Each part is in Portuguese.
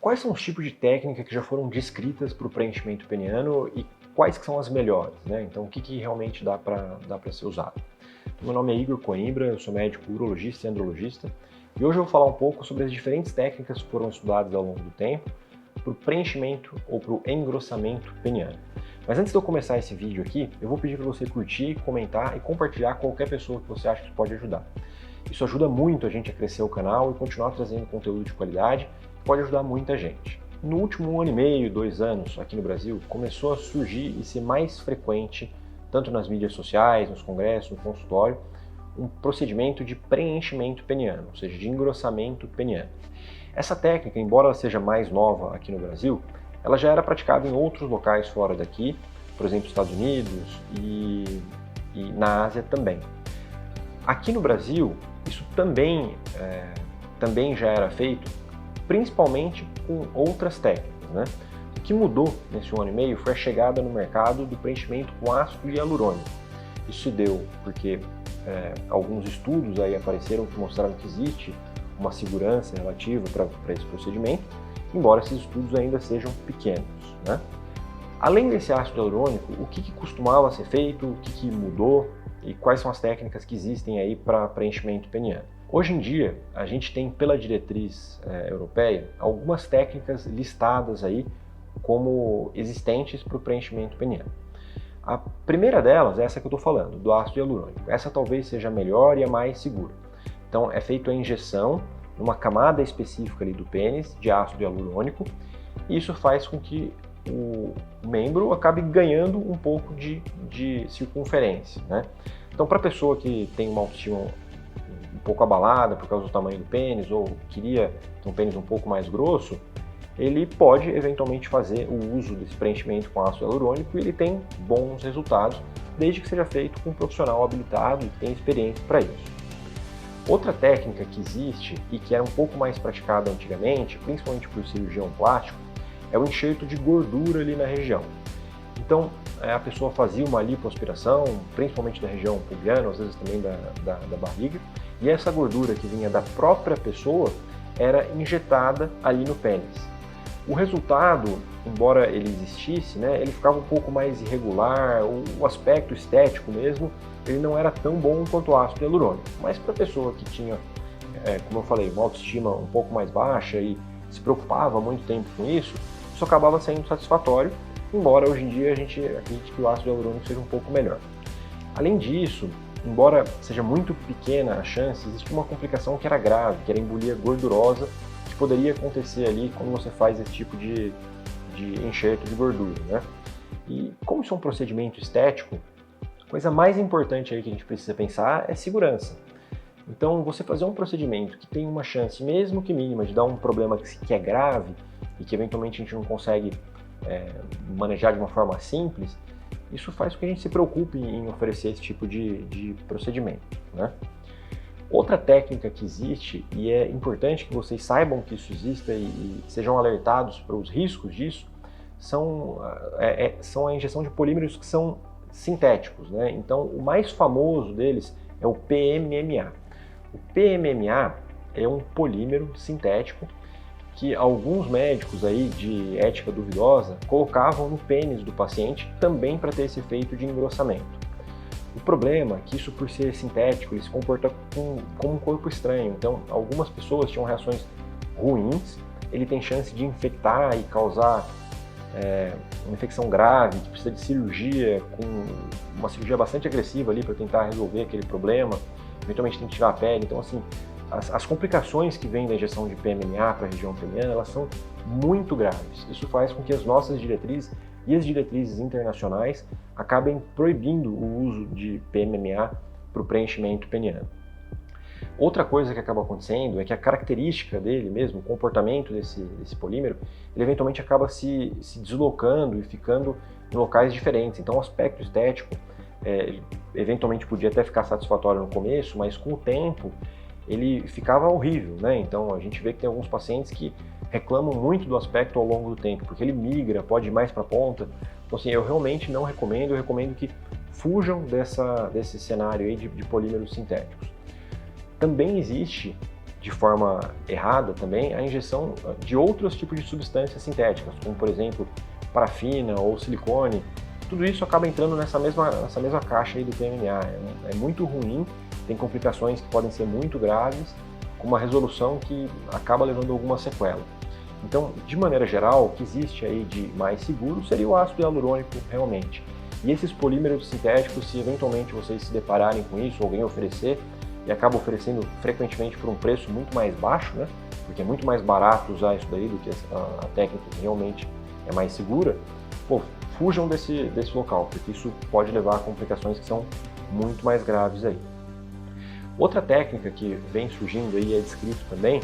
Quais são os tipos de técnica que já foram descritas para o preenchimento peniano e quais que são as melhores, né? Então, o que realmente dá para ser usado? Meu nome é Igor Coimbra, eu sou médico urologista e andrologista e hoje eu vou falar um pouco sobre as diferentes técnicas que foram estudadas ao longo do tempo para o preenchimento ou para o engrossamento peniano. Mas antes de eu começar esse vídeo aqui, eu vou pedir para você curtir, comentar e compartilhar com qualquer pessoa que você acha que pode ajudar. Isso ajuda muito a gente a crescer o canal e continuar trazendo conteúdo de qualidade, que pode ajudar muita gente. No último 1 ano e meio, 2 anos, aqui no Brasil, começou a surgir e ser mais frequente, tanto nas mídias sociais, nos congressos, no consultório, um procedimento de preenchimento peniano, ou seja, de engrossamento peniano. Essa técnica, embora ela seja mais nova aqui no Brasil, ela já era praticada em outros locais fora daqui, por exemplo, Estados Unidos e na Ásia também. Aqui no Brasil, isso também já era feito, principalmente com outras técnicas, né? O que mudou nesse 1 ano e meio foi a chegada no mercado do preenchimento com ácido hialurônico. Isso se deu porque alguns estudos aí apareceram que mostraram que existe uma segurança relativa para esse procedimento, embora esses estudos ainda sejam pequenos, né? Além desse ácido hialurônico, o que costumava ser feito, o que mudou e quais são as técnicas que existem aí para preenchimento peniano? Hoje em dia, a gente tem pela diretriz europeia algumas técnicas listadas aí como existentes para o preenchimento peniano. A primeira delas é essa que eu estou falando, do ácido hialurônico. Essa talvez seja a melhor e a mais segura. Então, é feita a injeção numa camada específica ali do pênis de ácido hialurônico e isso faz com que o membro acabe ganhando um pouco de circunferência, né? Então, para a pessoa que tem uma autoestima um pouco abalada por causa do tamanho do pênis ou queria ter um pênis um pouco mais grosso, ele pode eventualmente fazer o uso desse preenchimento com ácido hialurônico e ele tem bons resultados, desde que seja feito com um profissional habilitado e que tenha experiência para isso. Outra técnica que existe e que era um pouco mais praticada antigamente, principalmente por cirurgião plástico, é o enxerto de gordura ali na região. Então, a pessoa fazia uma lipoaspiração, principalmente da região pubiana, às vezes também da barriga, e essa gordura que vinha da própria pessoa era injetada ali no pênis. O resultado, embora ele existisse, né, ele ficava um pouco mais irregular, o aspecto estético mesmo, ele não era tão bom quanto o ácido hialurônico. Mas para a pessoa que tinha, como eu falei, uma autoestima um pouco mais baixa e se preocupava muito tempo com isso acabava sendo satisfatório, embora hoje em dia a gente acredite que o ácido hialurônico seja um pouco melhor. Além disso, embora seja muito pequena a chance, existe uma complicação que era grave, que era a embolia gordurosa, que poderia acontecer ali quando você faz esse tipo de enxerto de gordura, né? E como isso é um procedimento estético, a coisa mais importante aí que a gente precisa pensar é segurança. Então, você fazer um procedimento que tem uma chance, mesmo que mínima, de dar um problema que é grave e que eventualmente a gente não consegue manejar de uma forma simples, isso faz com que a gente se preocupe em oferecer esse tipo de procedimento, né? Outra técnica que existe, e é importante que vocês saibam que isso exista e sejam alertados para os riscos disso, são a injeção de polímeros que são sintéticos, né? Então, o mais famoso deles é o PMMA. O PMMA é um polímero sintético que alguns médicos aí de ética duvidosa colocavam no pênis do paciente também para ter esse efeito de engrossamento. O problema é que isso, por ser sintético, ele se comporta como um corpo estranho. Então, algumas pessoas tinham reações ruins, ele tem chance de infectar e causar uma infecção grave, que precisa de cirurgia, com uma cirurgia bastante agressiva ali para tentar resolver aquele problema, eventualmente tem que tirar a pele. Então, assim, as complicações que vêm da injeção de PMMA para a região peniana, elas são muito graves. Isso faz com que as nossas diretrizes e as diretrizes internacionais acabem proibindo o uso de PMMA para o preenchimento peniano. Outra coisa que acaba acontecendo é que a característica dele mesmo, o comportamento desse polímero, ele eventualmente acaba se deslocando e ficando em locais diferentes. Então, o aspecto estético, eventualmente podia até ficar satisfatório no começo, mas com o tempo ele ficava horrível, né? Então, a gente vê que tem alguns pacientes que reclamam muito do aspecto ao longo do tempo, porque ele migra, pode ir mais para a ponta. Então, assim, eu realmente não recomendo, eu recomendo que fujam desse cenário aí de polímeros sintéticos. Também existe de forma errada também a injeção de outros tipos de substâncias sintéticas, como por exemplo parafina ou silicone. Tudo isso acaba entrando nessa mesma caixa aí do PMMA. É muito ruim, tem complicações que podem ser muito graves, com uma resolução que acaba levando alguma sequela. Então, de maneira geral, o que existe aí de mais seguro seria o ácido hialurônico realmente. E esses polímeros sintéticos, se eventualmente vocês se depararem com isso, alguém oferecer, e acaba oferecendo frequentemente por um preço muito mais baixo, né? Porque é muito mais barato usar isso daí do que a técnica que realmente é mais segura, pô, fujam desse local, porque isso pode levar a complicações que são muito mais graves aí. Outra técnica que vem surgindo aí e é descrito também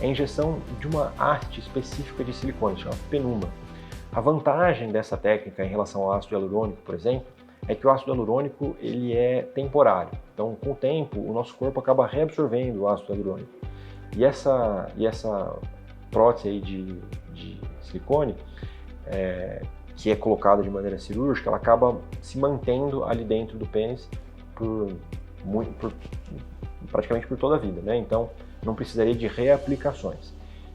é a injeção de uma haste específica de silicone, chamada penuma. A vantagem dessa técnica em relação ao ácido hialurônico, por exemplo, é que o ácido hialurônico ele é temporário. Então, com o tempo, o nosso corpo acaba reabsorvendo o ácido hialurônico. E essa prótese aí de silicone, que é colocada de maneira cirúrgica, ela acaba se mantendo ali dentro do pênis praticamente por toda a vida, né? Então, não precisaria de reaplicações.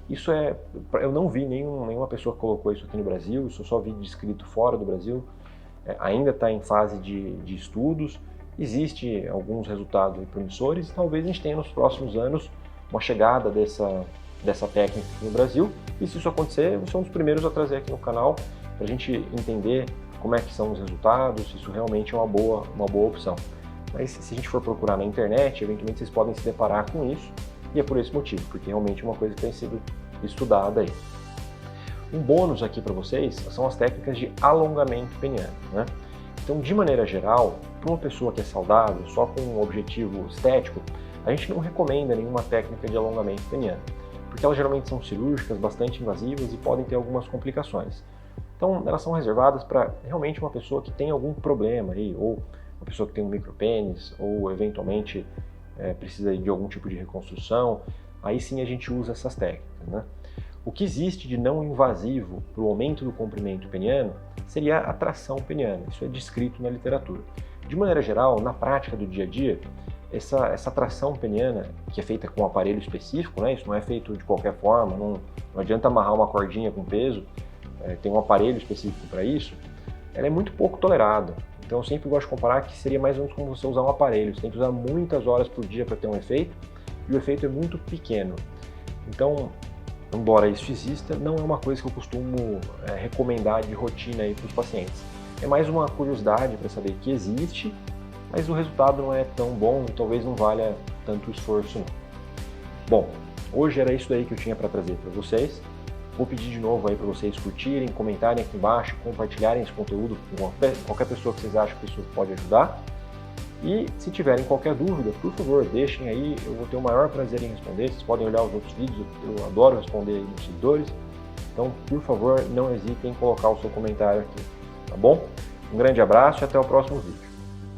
Isso eu não vi nenhuma pessoa que colocou isso aqui no Brasil, isso eu só vi descrito fora do Brasil, ainda está em fase de estudos, existe alguns resultados promissores e talvez a gente tenha nos próximos anos uma chegada dessa técnica aqui no Brasil, e se isso acontecer, vocês são os primeiros a trazer aqui no canal para a gente entender como é que são os resultados, se isso realmente é uma boa opção. Mas se a gente for procurar na internet, eventualmente vocês podem se deparar com isso, e é por esse motivo, porque realmente é uma coisa que tem sido estudada aí. Um bônus aqui para vocês são as técnicas de alongamento peniano, né? Então, de maneira geral, para uma pessoa que é saudável, só com um objetivo estético, a gente não recomenda nenhuma técnica de alongamento peniano, porque elas geralmente são cirúrgicas, bastante invasivas e podem ter algumas complicações. Então, elas são reservadas para realmente uma pessoa que tem algum problema aí, ou uma pessoa que tem um micropênis, ou eventualmente precisa de algum tipo de reconstrução, aí sim a gente usa essas técnicas, né? O que existe de não invasivo para o aumento do comprimento peniano seria a tração peniana, isso é descrito na literatura. De maneira geral, na prática do dia a dia, essa tração peniana, que é feita com um aparelho específico, né? Isso não é feito de qualquer forma, não adianta amarrar uma cordinha com peso, tem um aparelho específico para isso, ela é muito pouco tolerada. Então eu sempre gosto de comparar que seria mais ou menos como você usar um aparelho, você tem que usar muitas horas por dia para ter um efeito, e o efeito é muito pequeno. Então, embora isso exista, não é uma coisa que eu costumo recomendar de rotina para os pacientes. É mais uma curiosidade para saber que existe, mas o resultado não é tão bom e talvez não valha tanto esforço não. Bom, hoje era isso daí que eu tinha para trazer para vocês. Vou pedir de novo aí para vocês curtirem, comentarem aqui embaixo, compartilharem esse conteúdo com qualquer pessoa que vocês acham que isso pode ajudar. E se tiverem qualquer dúvida, por favor, deixem aí, eu vou ter o maior prazer em responder. Vocês podem olhar os outros vídeos, eu adoro responder aí nos seguidores. Então, por favor, não hesitem em colocar o seu comentário aqui, tá bom? Um grande abraço e até o próximo vídeo.